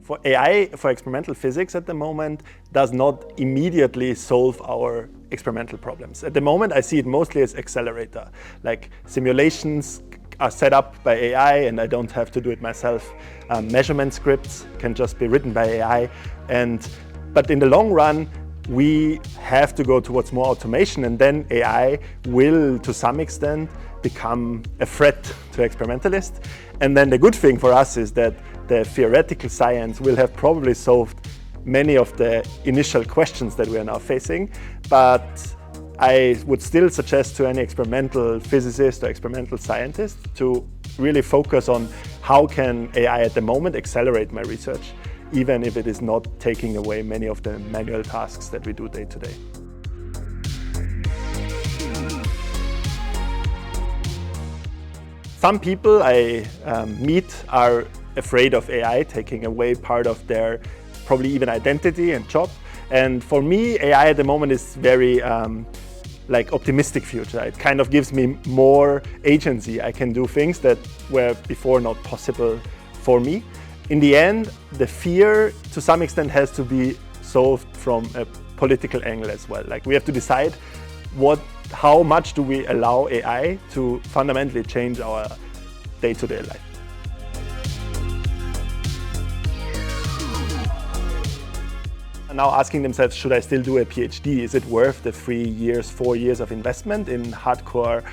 For AI, for experimental physics at the moment, does not immediately solve our experimental problems. At the moment, I see it mostly as accelerator. Like simulations are set up by AI and I don't have to do it myself. Measurement scripts can just be written by AI. But in the long run, we have to go towards more automation, and then AI will, to some extent, become a threat to experimentalists. And then the good thing for us is that the theoretical science will have probably solved many of the initial questions that we are now facing. But I would still suggest to any experimental physicist or experimental scientist to really focus on how can AI at the moment accelerate my research, even if it is not taking away many of the manual tasks that we do day to day. Some people I meet are afraid of AI taking away part of their probably even identity and job. And for me, AI at the moment is very optimistic future. It kind of gives me more agency. I can do things that were before not possible for me. In the end, the fear to some extent has to be solved from a political angle as well. Like we have to decide how much do we allow AI to fundamentally change our day-to-day life. Now asking themselves, should I still do a PhD? Is it worth the 3 years, 4 years of investment in hardcore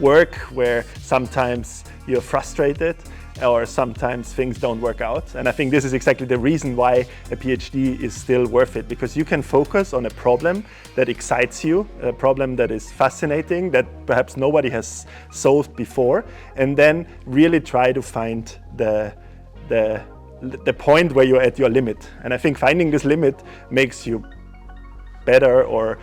work where sometimes you're frustrated or sometimes things don't work out? And I think this is exactly the reason why a PhD is still worth it, because you can focus on a problem that excites you, a problem that is fascinating, that perhaps nobody has solved before, and then really try to find the point where you're at your limit. And I think finding this limit makes you better, or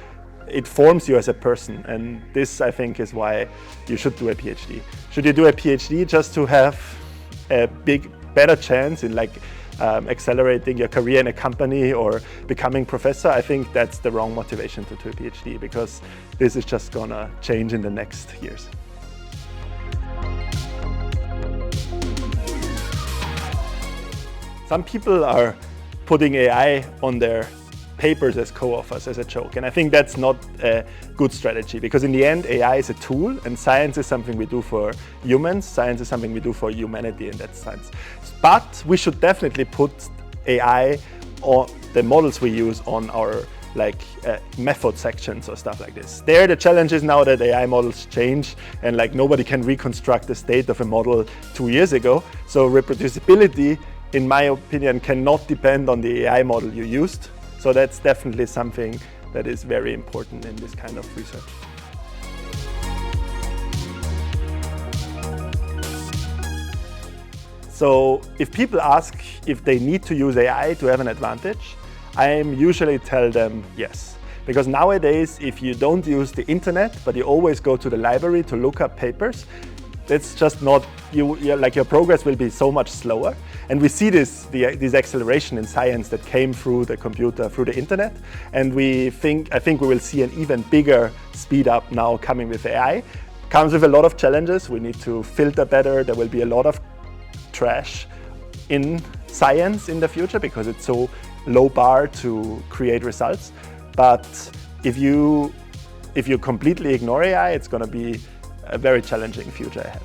it forms you as a person. And this, I think, is why you should do a PhD. Should you do a PhD just to have a better chance in accelerating your career in a company or becoming professor? I think that's the wrong motivation to do a PhD, because this is just gonna change in the next years. Some people are putting AI on their papers as co-authors, as a joke. And I think that's not a good strategy, because in the end, AI is a tool and science is something we do for humans. Science is something we do for humanity in that sense. But we should definitely put AI or the models we use on our method sections or stuff like this. There, the challenge is now that AI models change and nobody can reconstruct the state of a model 2 years ago. So reproducibility, in my opinion, cannot depend on the AI model you used. So that's definitely something that is very important in this kind of research. So if people ask if they need to use AI to have an advantage, I usually tell them yes. Because nowadays, if you don't use the internet, but you always go to the library to look up papers, it's just not, your progress will be so much slower. And we see this acceleration in science that came through the computer, through the internet. And I think we will see an even bigger speed up now coming with AI. Comes with a lot of challenges. We need to filter better. There will be a lot of trash in science in the future because it's so low bar to create results. But if you completely ignore AI, it's going to be a very challenging future ahead.